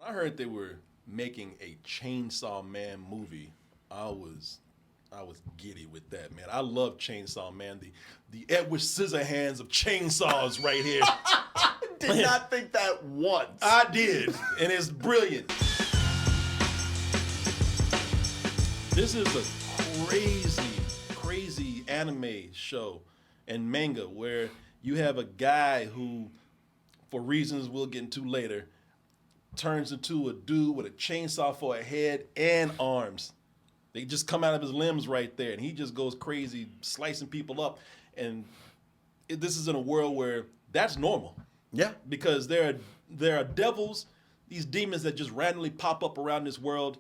I heard they were making a Chainsaw Man movie. I was giddy with that, man. I love Chainsaw Man. The Edward Scissorhands of chainsaws right here. Did not think that once. I did, and it's brilliant. This is a crazy anime show and manga where you have a guy who, for reasons we'll get into later, turns into a dude with a chainsaw for a head and arms. They just come out of his limbs right there, and he just goes crazy, slicing people up. And this is in a world where that's normal. Yeah. Because there are devils, these demons that just randomly pop up around this world,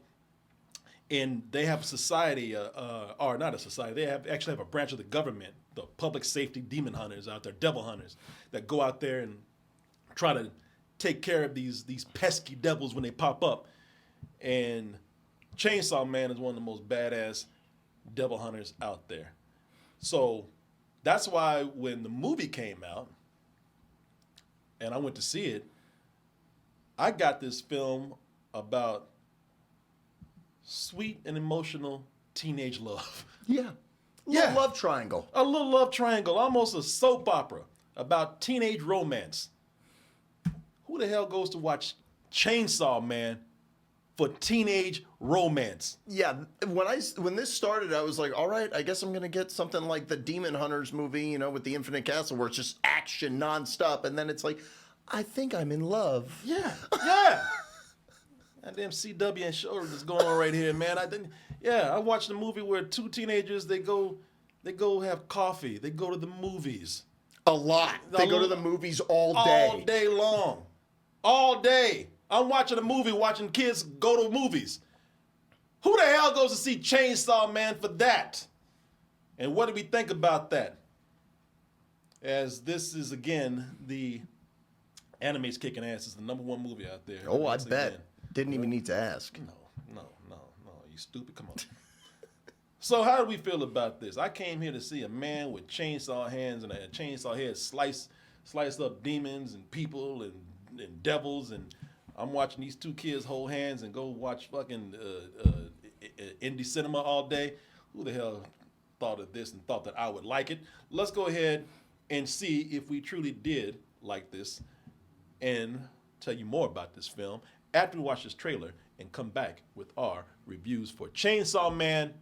and they have a society, or not a society, they actually have a branch of the government, the public safety demon hunters out there, devil hunters, that go out there and try to take care of these pesky devils when they pop up. And Chainsaw Man is one of the most badass devil hunters out there. So that's why when the movie came out and I went to see it, I got this film about sweet and emotional teenage love. Yeah. Yeah. Love triangle. A little love triangle, almost a soap opera about teenage romance. Who the hell goes to watch Chainsaw Man for teenage romance? Yeah, when this started, I was like, all right, I guess I'm gonna get something like the Demon Hunters movie, you know, with the Infinite Castle, where it's just action nonstop, and then it's like, I think I'm in love. Yeah. That damn CW and show that's going on right here, man. I watched a movie where two teenagers they go have coffee, they go to the movies. A lot. They go to the movies all day. All day long. All day. I'm watching a movie, watching kids go to movies. Who the hell goes to see Chainsaw Man for that? And what do we think about that? As this is, again, the anime's kicking ass. It's the #1 movie out there. Oh, I bet. Again. Didn't even need to ask. No. You stupid. Come on. So how do we feel about this? I came here to see a man with chainsaw hands and a chainsaw head slice up demons and people and devils, and I'm watching these two kids hold hands and go watch fucking indie cinema all day. Who the hell thought of this and thought that I would like it? Let's go ahead and see if we truly did like this and tell you more about this film after we watch this trailer and come back with our reviews for Chainsaw Man,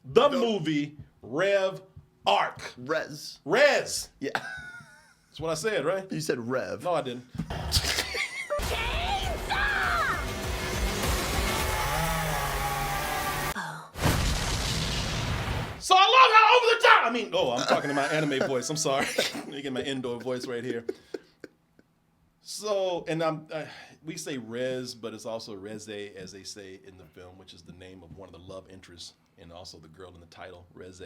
the movie, REZE ARC. REZE. Yeah. That's what I said, right? You said Rev. No, I didn't. So I love how over the top. I'm talking in my anime voice. I'm sorry. Let me get my indoor voice right here. So, and we say Rez, but it's also Reze, as they say in the film, which is the name of one of the love interests and also the girl in the title, Rez,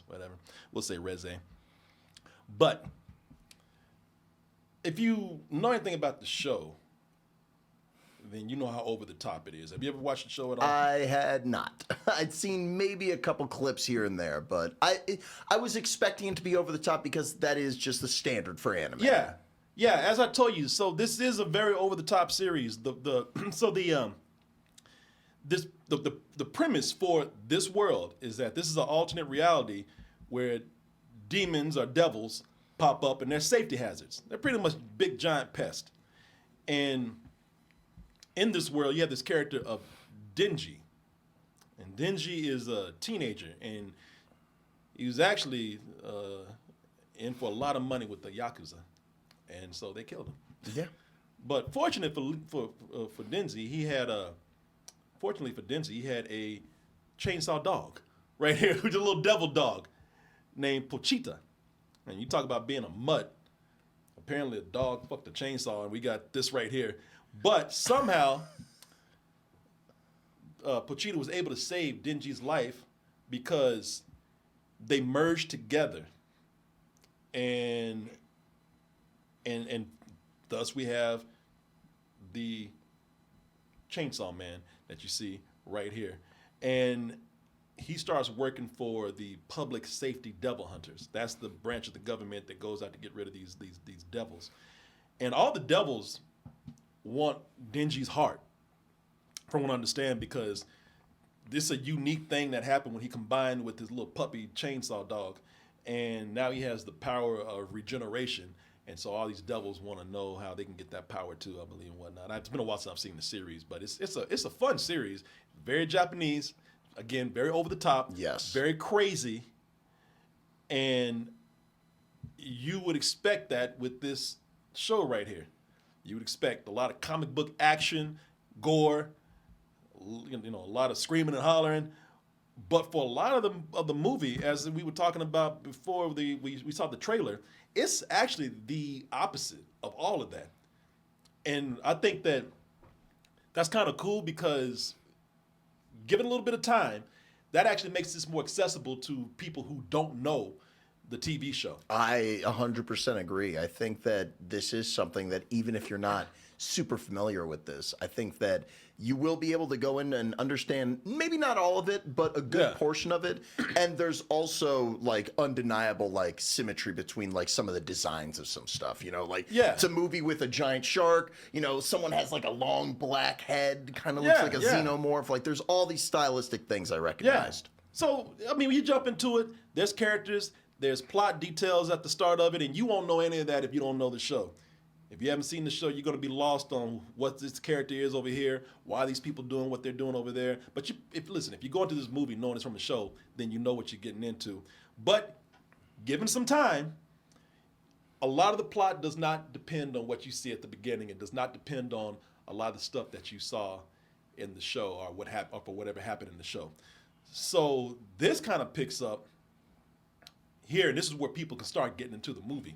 whatever. We'll say Reze. But if you know anything about the show, then you know how over the top it is. Have you ever watched the show at all? I had not. I'd seen maybe a couple clips here and there, but I was expecting it to be over the top because that is just the standard for anime. Yeah, as I told you, so this is a very over the top series. The premise for this world is that this is an alternate reality where demons or devils pop up and they're safety hazards. They're pretty much big giant pests. And in this world, you have this character of Denji. And Denji is a teenager, and he was actually in for a lot of money with the Yakuza. And so they killed him. Yeah. But fortunately for Denji, he had a chainsaw dog right here, who's a little devil dog named Pochita. And you talk about being a mutt. Apparently a dog fucked a chainsaw, and we got this right here. But somehow, Pochita was able to save Denji's life because they merged together, and thus we have the Chainsaw Man that you see right here, and he starts working for the public safety devil hunters. That's the branch of the government that goes out to get rid of these devils, and all the devils want Denji's heart. from what I understand, because this is a unique thing that happened when he combined with his little puppy chainsaw dog, and now he has the power of regeneration. And so all these devils want to know how they can get that power too, I believe, and whatnot. It's been a while since I've seen the series, but it's a fun series. Very Japanese, again, very over the top, Yes, very crazy, and you would expect that with this show right here. You would expect a lot of comic book action, gore, a lot of screaming and hollering. But for a lot of the movie, as we were talking about before we saw the trailer, it's actually the opposite of all of that. And I think that's kind of cool because given a little bit of time, that actually makes this more accessible to people who don't know the TV show. I 100% agree. I think that this is something that even if you're not super familiar with this, I think that you will be able to go in and understand maybe not all of it, but a good portion of it. And there's also like undeniable like symmetry between like some of the designs of some stuff, it's a movie with a giant shark, someone has like a long black head, kind of looks like a xenomorph. Like there's all these stylistic things I recognized. So, I mean, when you jump into it, there's characters, there's plot details at the start of it, and you won't know any of that if you don't know the show. If you haven't seen the show, you're going to be lost on what this character is over here, why these people doing what they're doing over there. But if you go into this movie knowing it's from the show, then you know what you're getting into. But given some time, a lot of the plot does not depend on what you see at the beginning. It does not depend on a lot of the stuff that you saw in the show or what happened or for whatever happened in the show. So this kind of picks up here, and this is where people can start getting into the movie.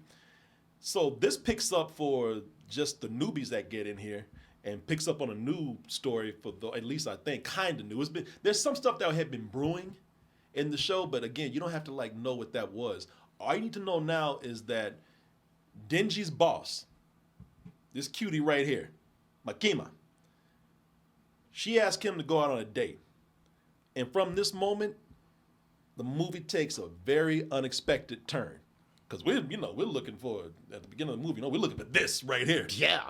So this picks up for just the newbies that get in here, and picks up on a new story for at least I think kind of new. There's some stuff that had been brewing in the show, but again, you don't have to like know what that was. All you need to know now is that Denji's boss, this cutie right here, Makima, she asked him to go out on a date, and from this moment, the movie takes a very unexpected turn. Because we're looking for, at the beginning of the movie, we're looking for this right here. Yeah.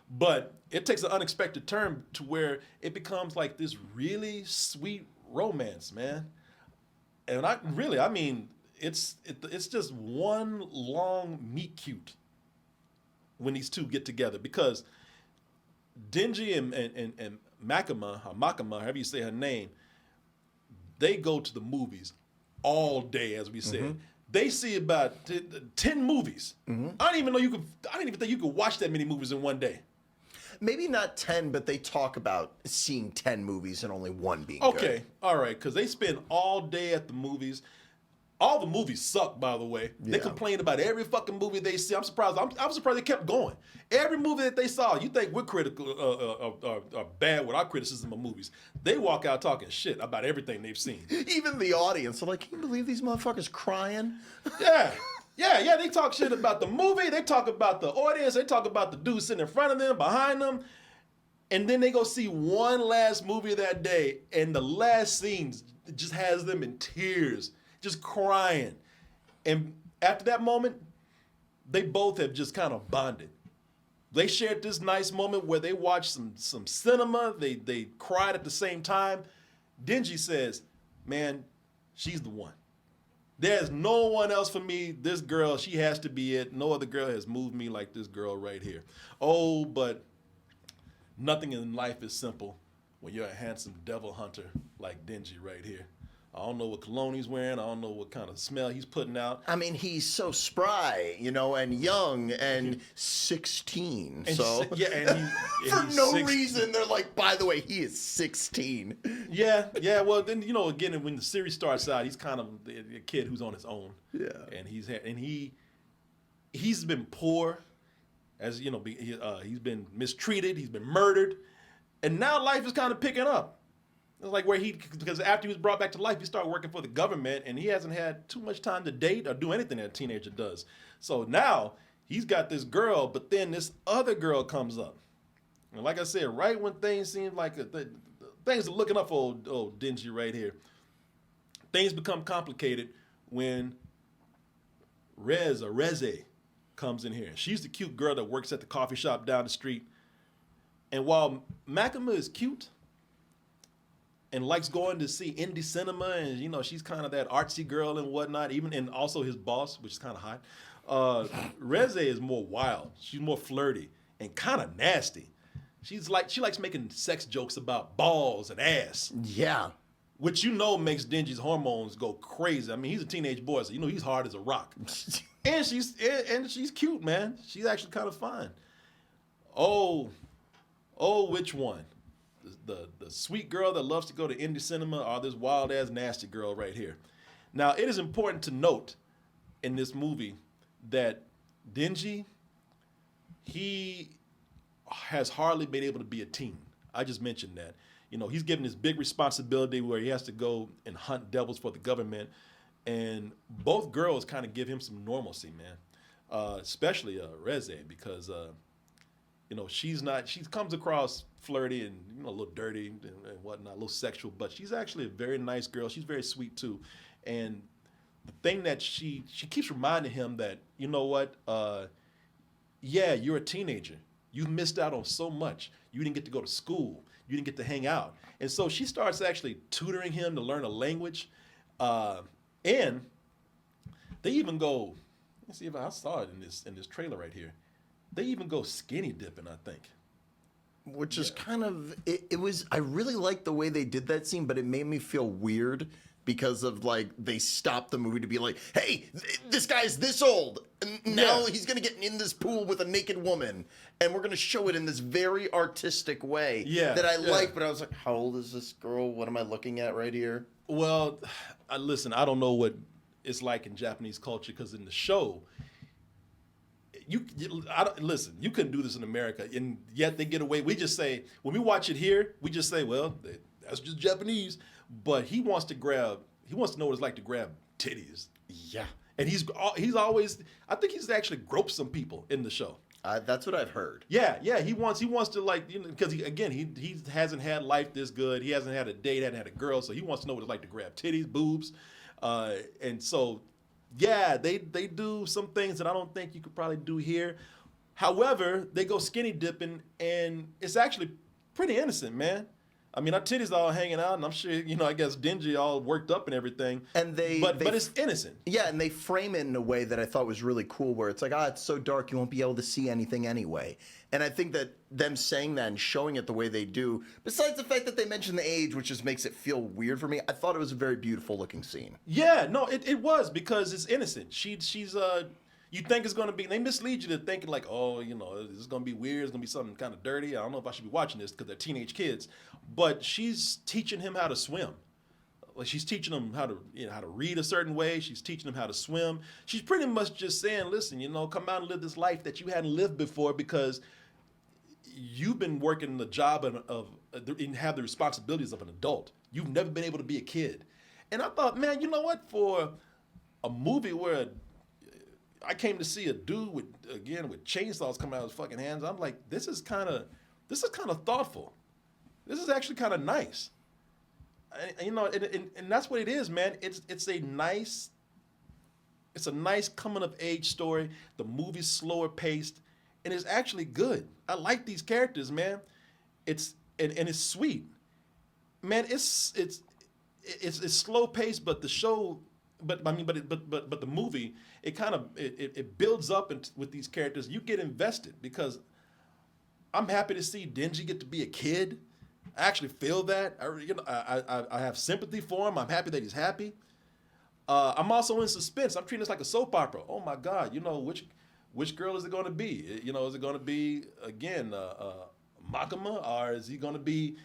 But it takes an unexpected turn to where it becomes like this really sweet romance, man. And it's just one long meet cute when these two get together. Because Denji and Makima, however you say her name, they go to the movies all day, as we said. Mm-hmm. They see about 10 movies. Mm-hmm. I didn't even think you could watch that many movies in one day. Maybe not 10, but they talk about seeing 10 movies and only one being good. Okay, all right, because they spend all day at the movies. All the movies suck, by the way. Yeah. They complain about every fucking movie they see. I'm surprised they kept going. Every movie that they saw, you think we're critical are bad with our criticism of movies. They walk out talking shit about everything they've seen. Even the audience are like, can you believe these motherfuckers crying? Yeah. Yeah, they talk shit about the movie. They talk about the audience. They talk about the dude sitting in front of them, behind them. And then they go see one last movie that day, and the last scene just has them in tears, just crying. And after that moment, they both have just kind of bonded. They shared this nice moment where they watched some cinema. They cried at the same time. Denji says, man, she's the one. There's no one else for me. This girl, she has to be it. No other girl has moved me like this girl right here. Oh, but nothing in life is simple when you're a handsome devil hunter like Denji right here. I don't know what cologne he's wearing. I don't know what kind of smell he's putting out. I mean, he's so spry, and young and 16. And for no reason, they're like, by the way, he is 16. Yeah. Well, then again, when the series starts out, he's kind of a kid who's on his own. Yeah. And he's been poor, as you know, he's been mistreated, he's been murdered, and now life is kind of picking up. It's like because after he was brought back to life, he started working for the government, and he hasn't had too much time to date or do anything that a teenager does. So now he's got this girl, but then this other girl comes up. And like I said, right when things seem like things are looking up for old Denji right here, things become complicated when REZE comes in here. She's the cute girl that works at the coffee shop down the street. And while Makima is cute and likes going to see indie cinema, and you know she's kind of that artsy girl and whatnot, even and also his boss, which is kind of hot. Reze is more wild. She's more flirty and kind of nasty. She likes making sex jokes about balls and ass. Yeah. Which you know makes Denji's hormones go crazy. I mean, he's a teenage boy, so you know he's hard as a rock. and she's cute, man. She's actually kind of fine. Oh, which one? The sweet girl that loves to go to indie cinema, or this wild ass nasty girl right here? Now, it is important to note in this movie that Denji, he has hardly been able to be a teen. I just mentioned that. You know, he's given this big responsibility where he has to go and hunt devils for the government. And both girls kind of give him some normalcy, man. Especially Reze, because, you know, she comes across flirty and, you know, a little dirty and whatnot, a little sexual, but she's actually a very nice girl. She's very sweet, too. And the thing that she keeps reminding him that, you know what, yeah, you're a teenager. You missed out on so much. You didn't get to go to school. You didn't get to hang out. And so she starts actually tutoring him to learn a language. And they even go, let's see if I saw it in this trailer right here. They even go skinny dipping, I think. Which is kind of, it was, I really liked the way they did that scene, but it made me feel weird because of like, they stopped the movie to be like, hey, this guy's this old. And now he's going to get in this pool with a naked woman. And we're going to show it in this very artistic way that I like. But I was like, how old is this girl? What am I looking at right here? Well, listen, I don't know what it's like in Japanese culture because in the show, listen, you couldn't do this in America, and yet they get away. We just say, when we watch it here, we just say, well, that's just Japanese. But he wants to know what it's like to grab titties. Yeah. And he's always, I think he's actually groped some people in the show. That's what I've heard. Yeah, he wants to, like, you know, because he hasn't had life this good. He hasn't had a date, hasn't had a girl, so he wants to know what it's like to grab titties, boobs, and so yeah, they do some things that I don't think you could probably do here. However, they go skinny dipping, and it's actually pretty innocent, man. I mean, our titties all hanging out, and I'm sure, you know, I guess Denji all worked up and everything. And but it's innocent. Yeah, and they frame it in a way that I thought was really cool, where it's like, it's so dark, you won't be able to see anything anyway. And I think that them saying that and showing it the way they do, besides the fact that they mention the age, which just makes it feel weird for me, I thought it was a very beautiful looking scene. Yeah, no, it was, because it's innocent. She's you think it's going to be, they mislead you to thinking like, oh, you know, this is going to be weird, it's going to be something kind of dirty. I don't know if I should be watching this because they're teenage kids. But she's teaching him how to swim. Like, she's teaching him how to, you know, how to read a certain way. She's teaching him how to swim. She's pretty much just saying, listen, you know, come out and live this life that you hadn't lived before, because you've been working the job and have the responsibilities of an adult. You've never been able to be a kid. And I thought, man, you know what? For a movie where I came to see a dude with chainsaws coming out of his fucking hands, I'm like, this is kind of thoughtful. This is actually kind of nice. And, you know, and that's what it is, man. It's a nice coming of age story. The movie's slower paced, and it's actually good. I like these characters, man. It's sweet, man. It's slow paced, but the show, but the movie, it builds up with these characters. You get invested, because I'm happy to see Denji get to be a kid. I actually feel that. I have sympathy for him. I'm happy that he's happy. I'm also in suspense. I'm treating this like a soap opera. Oh my God, you know, which girl is it going to be? You know, is it going to be again Makima, or is he going to be,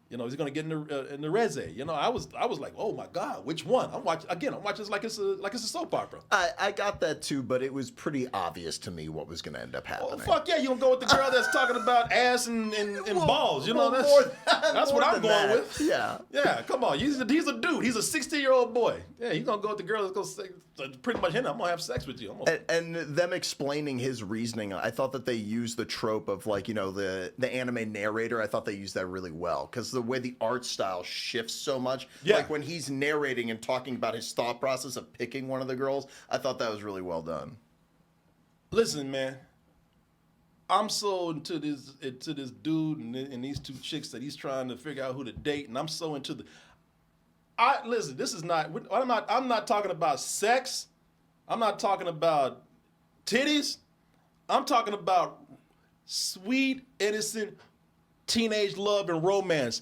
you know, is he going to get in the Reze? You know, I was like, oh my God, which one? I'm watching this like it's a soap opera. I got that too, but it was pretty obvious to me what was going to end up happening. Oh fuck yeah, you gonna go with the girl that's talking about ass and balls? You know, that's what I'm going with. Yeah, come on, he's a dude. He's a 16-year-old boy. Yeah, he's gonna go with the girl that's gonna say pretty much, I'm gonna have sex with you. And them explaining his reasoning, I thought that they used the trope of, like, you know, the anime narrator. I thought they used that really well, because the way the art style shifts so much. Yeah. Like when he's narrating and talking about his thought process of picking one of the girls, I thought that was really well done. Listen, man, I'm so into this dude and these two chicks that he's trying to figure out who to date, and I'm so into the. Listen. This is not. I'm not talking about sex. I'm not talking about titties. I'm talking about sweet, innocent, teenage love and romance.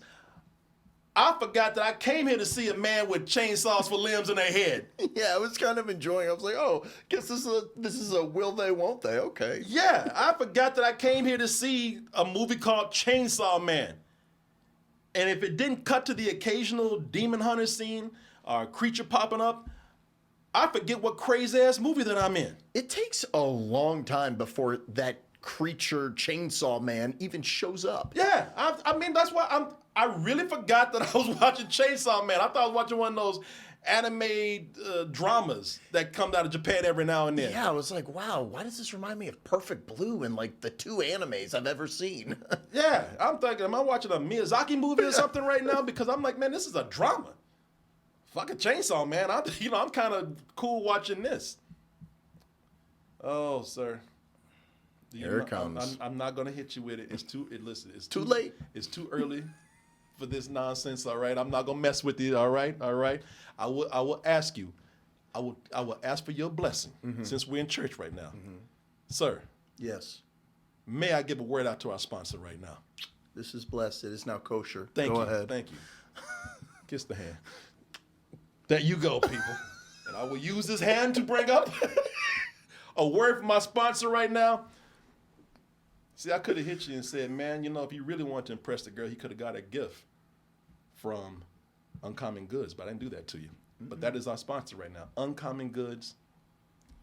I forgot that I came here to see a man with chainsaws for limbs in their head. Yeah, I was kind of enjoying. I was like, oh, guess this is a will they, won't they? Okay. Yeah, I forgot that I came here to see a movie called Chainsaw Man. And if it didn't cut to the occasional demon hunter scene or creature popping up, I forget what crazy ass movie that I'm in. It takes a long time before that creature chainsaw man even shows up. Yeah, I mean that's why I really forgot that I was watching Chainsaw Man. I thought I was watching one of those anime dramas that come out of Japan every now and then. Yeah, I was like, wow, why does this remind me of Perfect Blue and like the 2 animes I've ever seen? Yeah, I'm thinking, am I watching a Miyazaki movie or something right now? Because I'm like, man, this is a drama. Fucking Chainsaw Man. I'm kind of cool watching this. Oh, sir. Here it comes. I'm not gonna hit you with it. Listen, it's too late. It's too early for this nonsense. All right, I'm not gonna mess with you. All right. I will ask you. I will ask for your blessing since we're in church right now, sir. Yes. May I give a word out to our sponsor right now? This is blessed. It is now kosher. Thank Go you. ahead. Thank you. Kiss the hand. There you go, people. And I will use this hand to bring up a word from my sponsor right now. See, I could have hit you and said, man, if you really want to impress the girl, he could have got a gift from Uncommon Goods, but I didn't do that to you. But that is our sponsor right now, Uncommon Goods.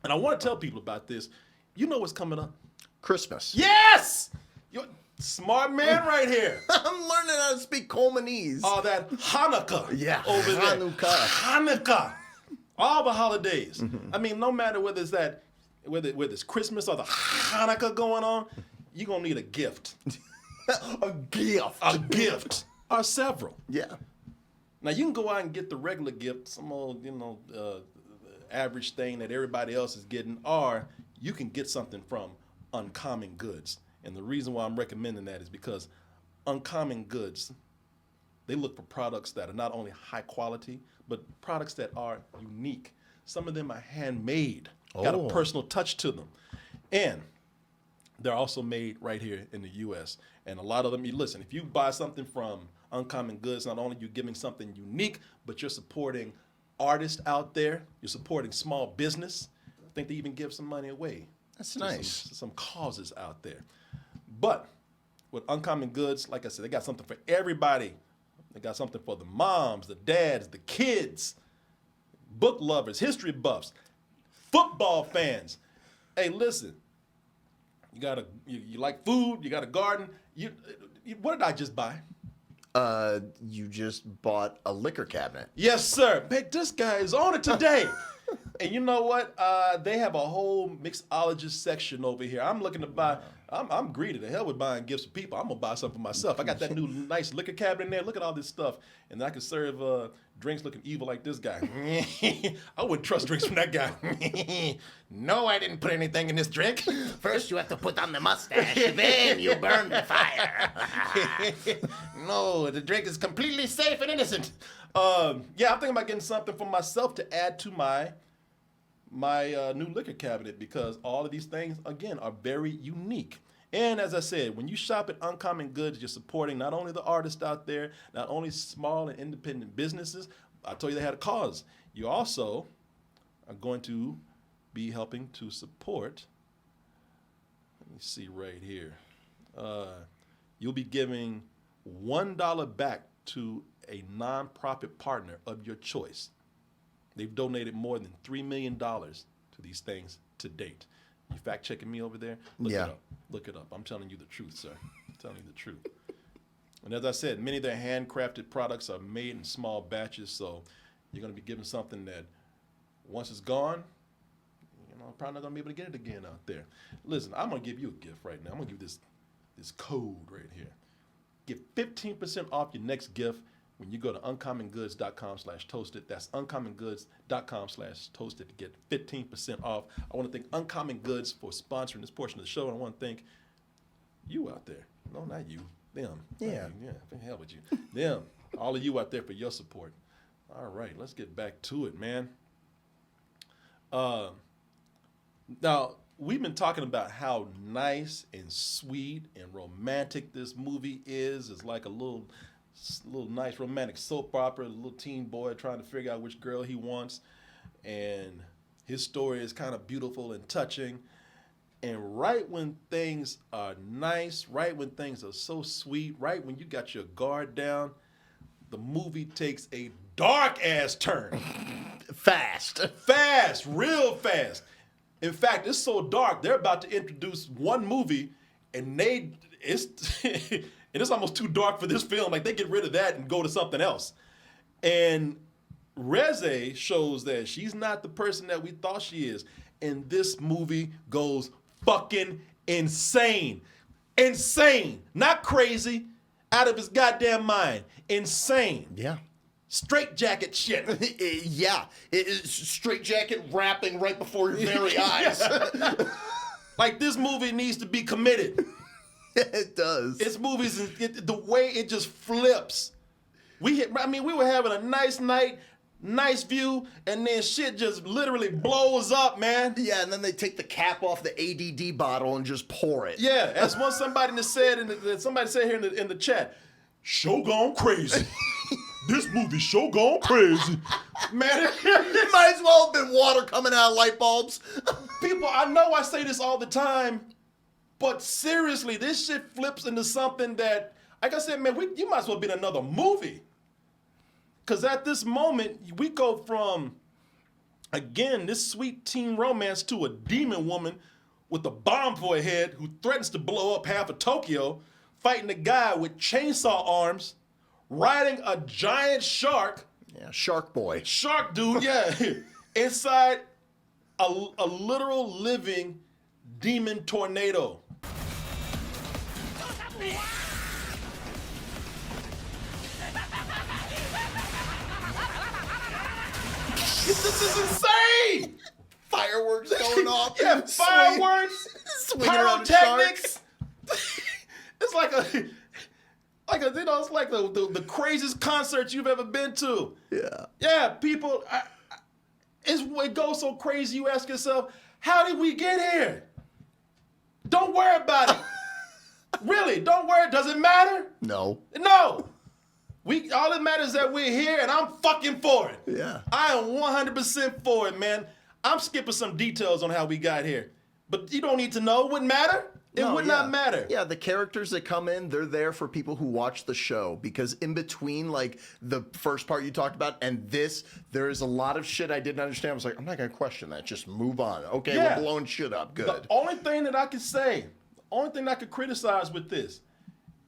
And I want to tell people about this. You know what's coming up? Christmas. Yes! You're a smart man right here. I'm learning how to speak Colemanese. All that Hanukkah over there. Hanukkah. All the holidays. I mean, no matter whether it's Christmas or the Hanukkah going on, you're going to need a gift. A gift. A gift. Or several. Yeah. Now, you can go out and get the regular gift, some old, average thing that everybody else is getting, or you can get something from Uncommon Goods. And the reason why I'm recommending that is because Uncommon Goods, they look for products that are not only high quality, but products that are unique. Some of them are handmade, got a personal touch to them. And they're also made right here in the U.S. And a lot of them, listen, if you buy something from Uncommon Goods, not only are you giving something unique, but you're supporting artists out there. You're supporting small business. I think they even give some money away. That's nice. Some causes out there. But with Uncommon Goods, like I said, they got something for everybody. They got something for the moms, the dads, the kids, book lovers, history buffs, football fans. Hey, listen. You like food, you got a garden. What did I just buy? You just bought a liquor cabinet. Yes, sir. Man, this guy is on it today. And you know what? They have a whole mixologist section over here. I'm looking to buy. I'm greedy to hell with buying gifts for people. I'm gonna buy something for myself. I got that new nice liquor cabinet in there. Look at all this stuff, and I can serve drinks looking evil like this guy. I wouldn't trust drinks from that guy. No, I didn't put anything in this drink. First, you have to put on the mustache, then you burn the fire. No, the drink is completely safe and innocent. Yeah, I'm thinking about getting something for myself to add to my new liquor cabinet because all of these things, again, are very unique. And as I said, when you shop at Uncommon Goods, you're supporting not only the artists out there, not only small and independent businesses. I told you they had a cause. You also are going to be helping to support. Let me see right here. You'll be giving $1 back to a nonprofit partner of your choice. They've donated more than $3 million to these things to date. You fact checking me over there? Look it up. Look it up. I'm telling you the truth, sir. I'm telling you the truth. And as I said, many of their handcrafted products are made in small batches, so you're going to be given something that once it's gone, probably not going to be able to get it again out there. Listen, I'm going to give you a gift right now. I'm going to give you this code right here. Get 15% off your next gift when you go to uncommongoods.com/toasted. That's uncommongoods.com/toasted to get 15% off. I want to thank Uncommon Goods for sponsoring this portion of the show. And I want to thank You out there. No, not you. Them. Yeah. Yeah, the hell with you. Them. All of you out there for your support. All right, let's get back to it, man. Now, we've been talking about how nice and sweet and romantic this movie is. It's like a little nice romantic soap opera, a little teen boy trying to figure out which girl he wants. And his story is kind of beautiful and touching. And right when things are nice, right when things are so sweet, right when you got your guard down, the movie takes a dark-ass turn. Fast. Fast, real fast. In fact, it's so dark, they're about to introduce one movie, and it's almost too dark for this film. Like, they get rid of that and go to something else. And REZE shows that she's not the person that we thought she is. And this movie goes fucking insane. Insane. Not crazy. Out of his goddamn mind. Insane. Yeah. Straight jacket shit. Yeah. It is straight jacket rapping right before your very eyes. Like, this movie needs to be committed. It does. This movie's the way it just flips. We were having a nice night, nice view, and then shit just literally blows up, man. Yeah, and then they take the cap off the ADD bottle and just pour it. Yeah, that's what somebody said here in the chat. Show gone crazy. This movie show gone crazy. Man, It might as well have been water coming out of light bulbs. people, I know I say this all the time, but seriously, this shit flips into something that, like I said, man, you might as well be in another movie. Because at this moment, we go from, again, this sweet teen romance to a demon woman with a bomb for a head who threatens to blow up half of Tokyo, fighting a guy with chainsaw arms, riding a giant shark. Yeah, Shark Boy. Shark dude, yeah. Inside a literal living demon tornado. This is insane! Fireworks going off. Yeah, fireworks, Swinging around pyrotechnics. It's like it's like the craziest concert you've ever been to. Yeah. Yeah, people, it goes so crazy. You ask yourself, how did we get here? Don't worry about it. Really, don't worry. Does it matter? No. No. All that matters is that we're here, and I'm fucking for it. Yeah. I am 100% for it, man. I'm skipping some details on how we got here, but you don't need to know. It wouldn't matter. It would not matter. Yeah, the characters that come in, they're there for people who watch the show, because in between, like, the first part you talked about and this, there is a lot of shit I didn't understand. I was like, I'm not going to question that. Just move on. Okay, Yeah. we're blowing shit up. Good. The only thing that I could say, the only thing I could criticize with this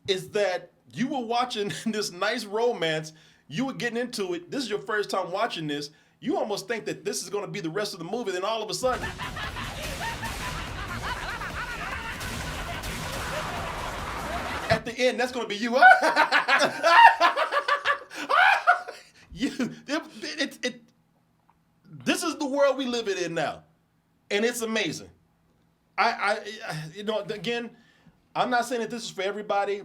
is that you were watching this nice romance, you were getting into it, this is your first time watching this, you almost think that this is going to be the rest of the movie, then all of a sudden, at the end, that's going to be you. This is the world we live in now, and it's amazing. Again, I'm not saying that this is for everybody.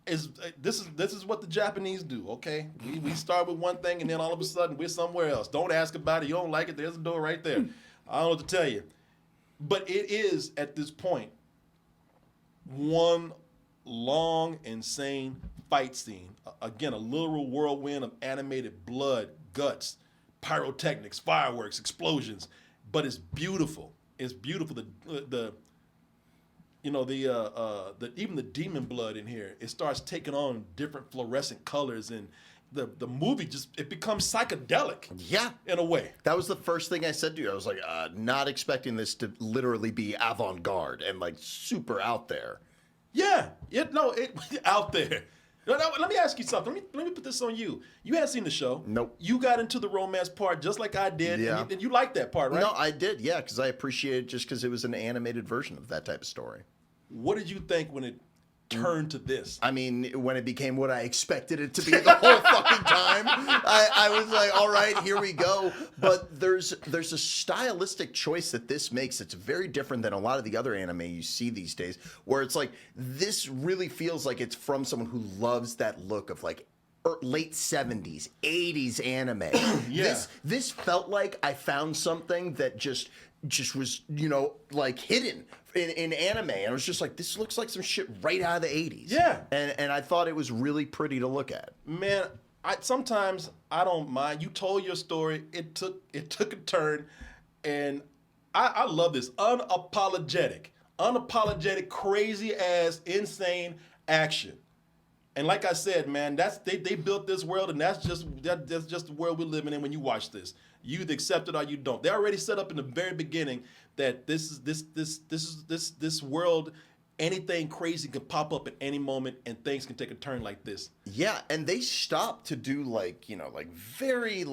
This is what the Japanese do, okay? We start with one thing, and then all of a sudden, we're somewhere else. Don't ask about it. You don't like it, there's a door right there. I don't know what to tell you. But it is, at this point, one long, insane fight scene. Again, a literal whirlwind of animated blood, guts, pyrotechnics, fireworks, explosions. But it's beautiful. It's beautiful. Even the demon blood in here, it starts taking on different fluorescent colors, and the movie it becomes psychedelic. Yeah. In a way. That was the first thing I said to you. I was like, not expecting this to literally be avant-garde and like super out there. Yeah. Out there. Let me ask you something. Let me put this on you. You hadn't seen the show. Nope. You got into the romance part just like I did. Yeah. And you liked that part, right? No, I did, yeah, because I appreciate it just because it was an animated version of that type of story. What did you think when it turn to this. I mean, when it became what I expected it to be the whole fucking time, I was like, all right, here we go. But there's a stylistic choice that this makes. It's very different than a lot of the other anime you see these days, where it's like, this really feels like it's from someone who loves that look of like late 70s, 80s anime. Yeah. This felt like I found something that just was, you know, like hidden in anime. And I was just like, this looks like some shit right out of the 80s. Yeah. And I thought it was really pretty to look at. Man, sometimes I don't mind. You told your story. It took a turn, and I love this unapologetic, crazy ass, insane action. And like I said, man, they built this world, and that's just the world we're living in when you watch this. You either accept it or you don't. They already set up in the very beginning that this world, anything crazy can pop up at any moment, and things can take a turn like this. Yeah, and they stopped to do like, you know, like very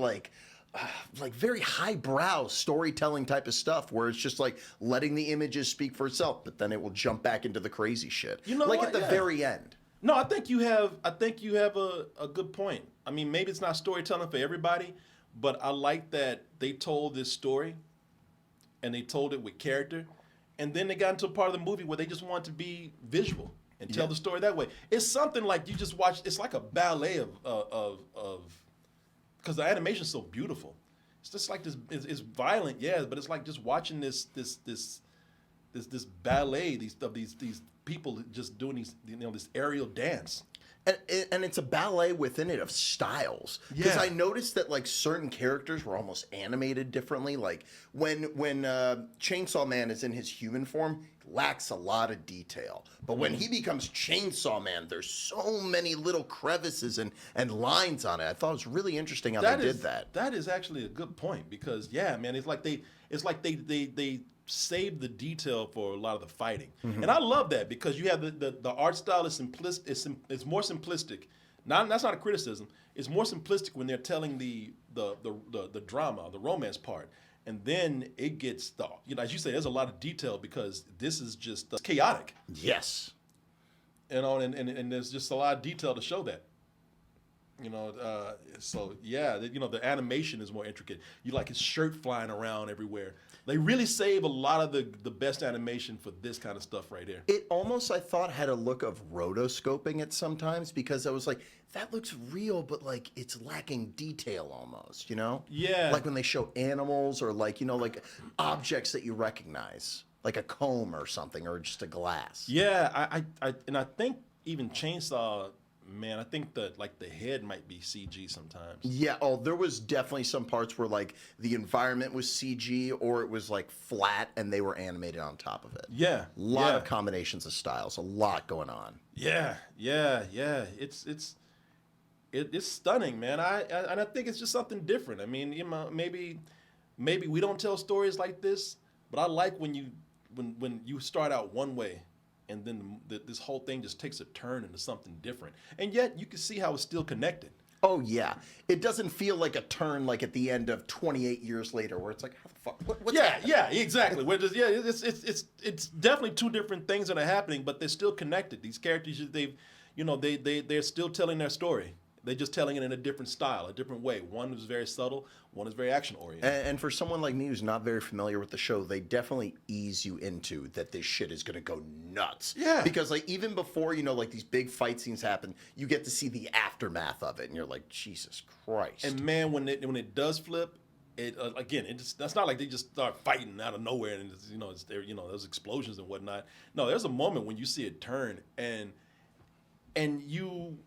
very highbrow storytelling type of stuff where it's just like letting the images speak for itself, but then it will jump back into the crazy shit. You know like what? at the Yeah. very end. No, I think you have a good point. I mean, maybe it's not storytelling for everybody, but I like that they told this story and they told it with character. And then they got into a part of the movie where they just want to be visual and tell the story that way. It's something like you just watch, it's like a ballet of because the animation is so beautiful. It's just like this, it's violent, yeah, but it's like just watching this ballet, these people just doing these, you know, this aerial dance. And it's a ballet within it of styles. Because Yeah. I noticed that like certain characters were almost animated differently. Like when Chainsaw Man is in his human form, lacks a lot of detail. But when he becomes Chainsaw Man, there's so many little crevices and lines on it. I thought it was really interesting how they did that. That is actually a good point because yeah, man, it's like they saved the detail for a lot of the fighting, and I love that because you have the art style is simplistic. It's more simplistic. That's not a criticism. It's more simplistic when they're telling the drama, the romance part, and then it gets as you say, there's a lot of detail because this is just chaotic. Yes. You know, and there's just a lot of detail to show that. You know, so yeah, you know, the animation is more intricate. You like his shirt flying around everywhere. They really save a lot of the best animation for this kind of stuff right here. It almost, I thought, had a look of rotoscoping it sometimes because I was like, that looks real, but like it's lacking detail almost, you know? Yeah. Like when they show animals or like, you know, like objects that you recognize, like a comb or something or just a glass. Yeah, I think even Chainsaw Man, I think that like the head might be CG sometimes. Yeah, there was definitely some parts where like the environment was CG or it was like flat and they were animated on top of it. Yeah, A lot of combinations of styles, a lot going on. Yeah. It's stunning, man. And I think it's just something different. I mean, you know, maybe we don't tell stories like this, but I like when you start out one way and then this whole thing just takes a turn into something different. And yet you can see how it's still connected. Oh yeah, it doesn't feel like a turn like at the end of 28 years later, where it's like, how the fuck? What's happening? Yeah, exactly. It's definitely two different things that are happening, but they're still connected. These characters, they're still telling their story. They're just telling it in a different style, a different way. One is very subtle, one is very action oriented. And for someone like me who's not very familiar with the show, they definitely ease you into that this shit is gonna go nuts. Yeah. Because like even before, you know, like these big fight scenes happen, you get to see the aftermath of it, and you're like, Jesus Christ. And man, when it does flip, that's not like they just start fighting out of nowhere and it's there, there's explosions and whatnot. No, there's a moment when you see it turn and you.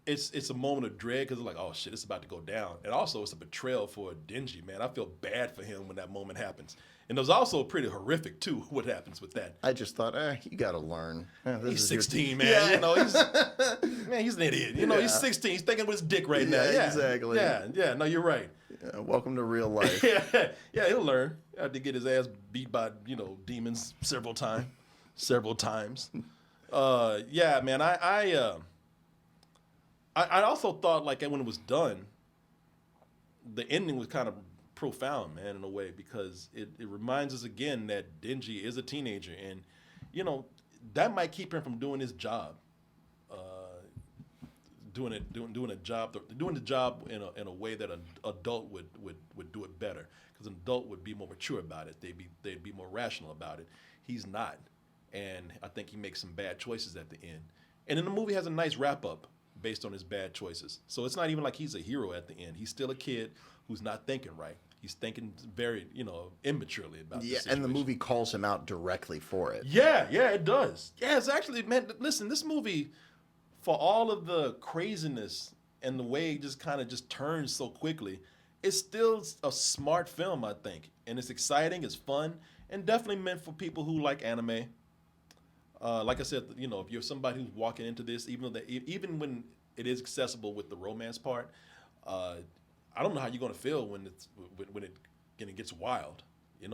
It's a moment of dread because it's like, oh shit, it's about to go down. And also it's a betrayal for Denji, man. I feel bad for him when that moment happens. And it was also pretty horrific too, what happens with that. I just thought, you gotta learn. He's 16, man. Yeah. He's an idiot. He's 16. He's thinking with his dick right now. Yeah, exactly. Yeah. No, you're right. Welcome to real life. Yeah, he'll learn. Had to get his ass beat by demons several times. Yeah, man. I also thought like when it was done, the ending was kind of profound, man, in a way, because it reminds us again that Denji is a teenager, and that might keep him from doing his job. Doing the job in a way that an adult would do it better, because an adult would be more mature about it. They'd be more rational about it. He's not, and I think he makes some bad choices at the end. And then the movie has a nice wrap up based on his bad choices. So it's not even like he's a hero at the end. He's still a kid who's not thinking right. He's thinking very, immaturely about this and the movie calls him out directly for it. Yeah, it does. Yeah, it's actually, man, listen, this movie, for all of the craziness and the way it just kind of just turns so quickly, it's still a smart film, I think. And it's exciting, it's fun, and definitely meant for people who like anime. Like I said, if you're somebody who's walking into this, even when it is accessible with the romance part, I don't know how you're gonna feel when it gets wild. You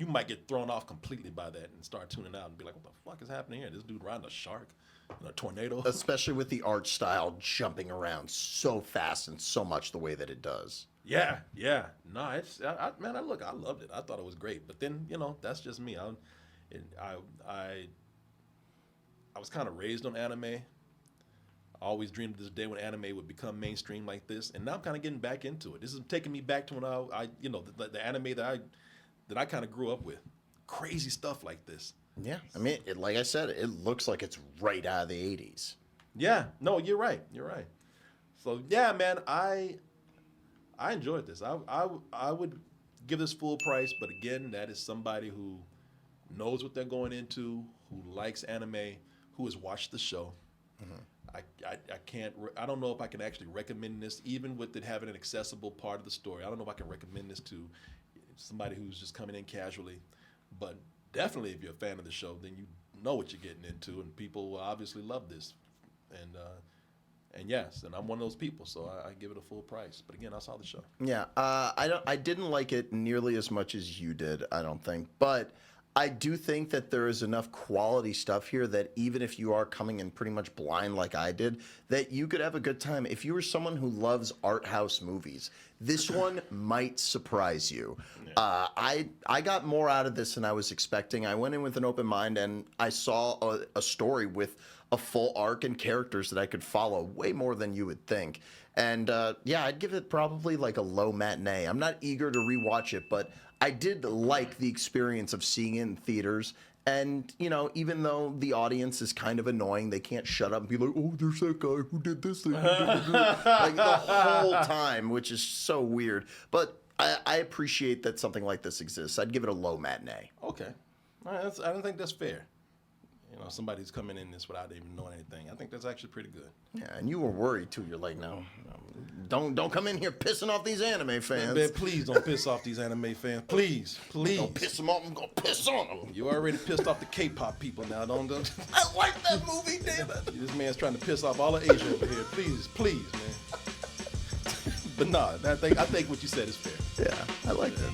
might get thrown off completely by that and start tuning out and be like, what the fuck is happening here? This dude riding a shark in a tornado. Especially with the art style jumping around so fast and so much the way that it does. Yeah. No, I loved it. I thought it was great. But then, that's just me. I was kind of raised on anime. I always dreamed of this day when anime would become mainstream like this, and now I'm kind of getting back into it. This is taking me back to when the anime that I kind of grew up with. Crazy stuff like this. Yeah, I mean, like I said, it looks like it's right out of the 80s. Yeah, no, you're right. So yeah, man, I enjoyed this. I would give this full price, but again, that is somebody who knows what they're going into, who likes anime, who has watched the show. Mm-hmm. I don't know if I can actually recommend this, even with it having an accessible part of the story. I don't know if I can recommend this to somebody who's just coming in casually, but definitely if you're a fan of the show, then you know what you're getting into, and people will obviously love this. And yes, and I'm one of those people, so I give it a full price. But again, I saw the show. Yeah, I didn't like it nearly as much as you did, I don't think, but I do think that there is enough quality stuff here that even if you are coming in pretty much blind like I did, that you could have a good time. If you were someone who loves art house movies, this one might surprise you. Yeah. I got more out of this than I was expecting. I went in with an open mind, and I saw a story with a full arc and characters that I could follow way more than you would think. And I'd give it probably like a low matinee. I'm not eager to rewatch it, but I did like the experience of seeing it in theaters. And, even though the audience is kind of annoying, they can't shut up and be like, oh, there's that guy who did this thing. Like the whole time, which is so weird. But I appreciate that something like this exists. I'd give it a low matinee. Okay. All right, I don't think that's fair. Somebody's coming in this without even knowing anything. I think that's actually pretty good. Yeah, and you were worried too. You're like, no, don't come in here pissing off these anime fans. Man, please don't piss off these anime fans. Please. Don't piss them off. I'm gonna piss on them. You already pissed off the K-pop people now. Don't. I like that movie, damn it. This man's trying to piss off all of Asia over here. Please, man. But nah, I think what you said is fair. Yeah, I like that.